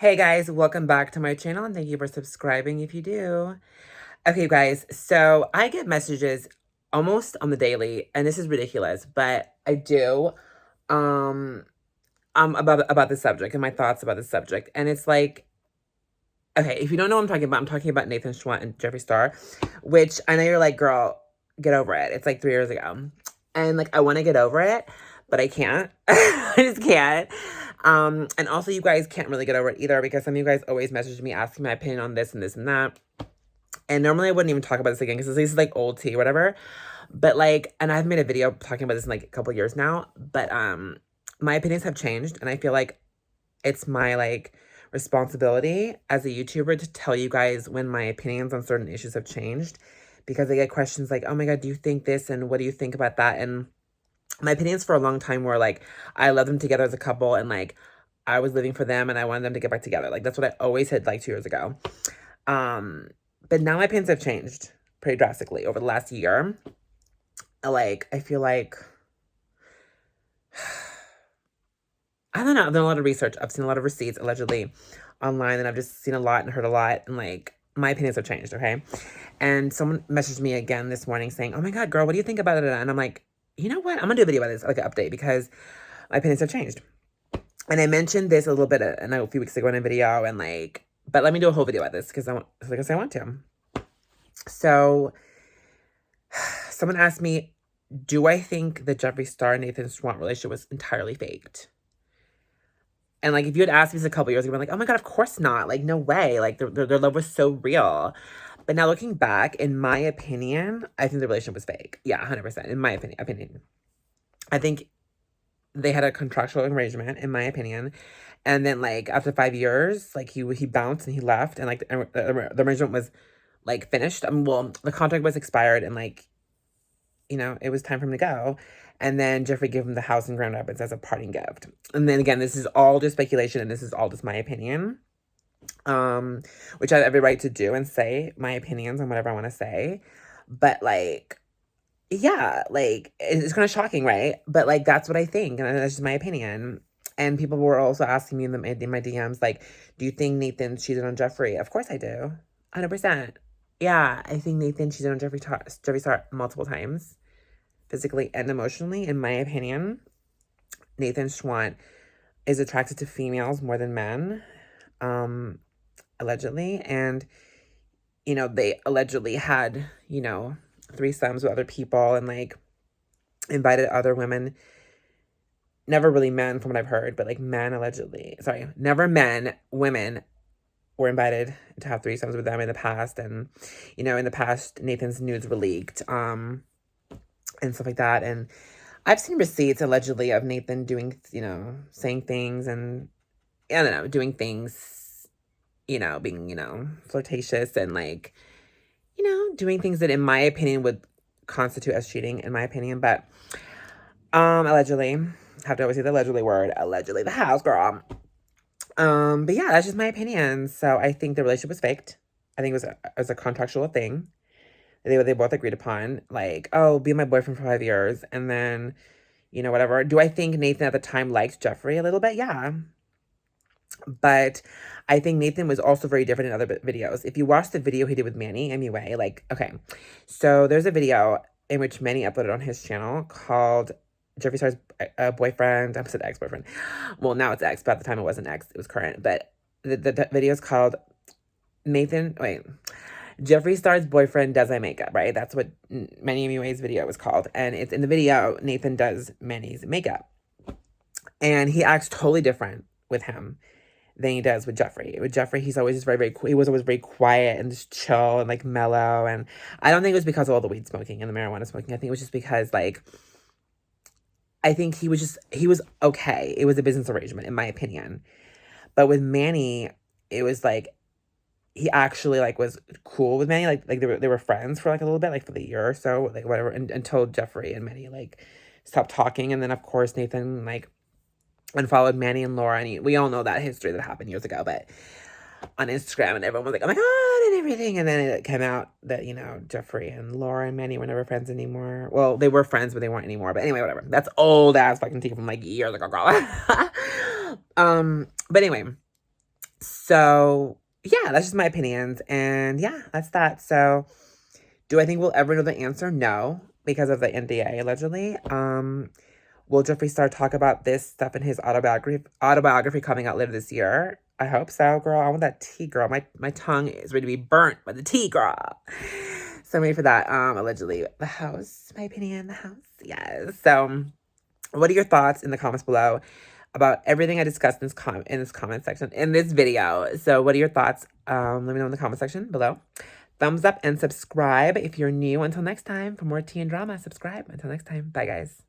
Hey guys, welcome back to my channel and thank you for subscribing if you do. Okay, guys, so I get messages almost on the daily, and this is ridiculous, but I do um about the subject and my thoughts about the subject. And it's like, okay, if you don't know what I'm talking about Nathan Schwandt and Jeffree Star, which I know you're like, girl, get over it. It's like 3 years ago. And like I want to get over it, but I can't. I just can't. And also you guys can't really get over it either because some of you guys always message me asking my opinion on this and this and that. And normally I wouldn't even talk about this again because this is like old tea, whatever. But like, and I've made a video talking about this in like a couple years now. But my opinions have changed, and I feel like it's my like responsibility as a YouTuber to tell you guys when my opinions on certain issues have changed, because I get questions like, oh my God, do you think this? And what do you think about that? And my opinions for a long time were like, I love them together as a couple, and like I was living for them and I wanted them to get back together. Like that's what I always said like 2 years ago. Um, but now my opinions have changed pretty drastically over the last year. Like, I feel like I don't know. I've done a lot of research. I've seen a lot of receipts allegedly online, and I've just seen a lot and heard a lot. And like, my opinions have changed, okay? And someone messaged me again this morning saying, oh my God, girl, what do you think about it? And I'm like, you know what? I'm gonna do a video about this, like an update, because my opinions have changed. And I mentioned this a little bit a few weeks ago in a video, and like, but let me do a whole video about this because I want to. So, someone asked me, do I think the Jeffree Star and Nathan Schwandt relationship was entirely faked? And, like, if you had asked me this a couple years ago, I'm like, oh my God, of course not. Like, no way. Like, their love was so real. But now looking back, in my opinion, I think the relationship was fake. Yeah, 100%. In my opinion. I think they had a contractual arrangement, in my opinion. And then, like, after 5 years, like, he bounced and he left. And, like, the arrangement was, like, finished. Well, the contract was expired, and, like, you know, it was time for him to go. And then Jeffree gave him the house in Grand Rapids as a parting gift. And then again, this is all just speculation, and this is all just my opinion. Which I have every right to do and say my opinions on whatever I want to say. But like, yeah, like it's kind of shocking, right? But like that's what I think, and that's just my opinion. And people were also asking me in my DMs, like, do you think Nathan cheated on Jeffree? Of course I do. 100%. Yeah, I think Nathan cheated on Jeffree Star multiple times, physically and emotionally, in my opinion. Nathan Schwandt is attracted to females more than men, allegedly. And, you know, they allegedly had, you know, threesomes with other people and, like, invited other women. Never really men from what I've heard, but, like, men allegedly. Sorry, never men, women were invited to have threesomes with them in the past. And, you know, in the past, Nathan's nudes were leaked, and stuff like that. And I've seen receipts allegedly of Nathan doing, you know, saying things and, I don't know, doing things, you know, being, you know, flirtatious and like, you know, doing things that in my opinion would constitute as cheating, in my opinion. But, allegedly, have to always say the allegedly word, allegedly the house girl. But yeah, that's just my opinion. So I think the relationship was faked. I think it was a contractual thing. They both agreed upon, like, oh, be my boyfriend for 5 years, and then, you know, whatever. Do I think Nathan at the time liked Jeffree a little bit? Yeah. But I think Nathan was also very different in other videos. If you watch the video he did with Manny, anyway, like, okay. So there's a video in which Manny uploaded on his channel called Jeffree Star's boyfriend. I said ex-boyfriend. Well, now it's ex, but at the time it wasn't ex. It was current. But the video is called Jeffree Star's boyfriend does my makeup, right? That's what Manny MUA's video was called. And it's in the video, Nathan does Manny's makeup. And he acts totally different with him than he does with Jeffree. With Jeffree, he's always just he was always very quiet and just chill and like mellow. And I don't think it was because of all the weed smoking and the marijuana smoking. I think it was just because like, I think he was okay. It was a business arrangement, in my opinion. But with Manny, it was like, he actually like was cool with Manny. Like they were friends for like a little bit, like for the year or so, like whatever, until Jeffree and Manny like stopped talking. And then of course Nathan like unfollowed Manny and Laura, and we all know that history that happened years ago, but on Instagram, and everyone was like, oh my God, and everything. And then it came out that, you know, Jeffree and Laura and Manny were never friends anymore. Well, they were friends, but they weren't anymore. But anyway, whatever. That's old ass fucking tea from like years ago, girl. But anyway, So, yeah, that's just my opinions. And yeah, that's that. So, do I think we'll ever know the answer? No, because of the NDA, allegedly. Will Jeffree Star talk about this stuff in his autobiography coming out later this year? I hope so, girl. I want that tea, girl. My tongue is ready to be burnt by the tea, girl. So I'm ready for that. Allegedly. The house, my opinion, the house. Yes. So what are your thoughts in the comments below about everything I discussed in this comment section, in this video? So what are your thoughts? Let me know in the comment section below. Thumbs up and subscribe if you're new. Until next time, for more tea and drama, subscribe. Until next time. Bye, guys.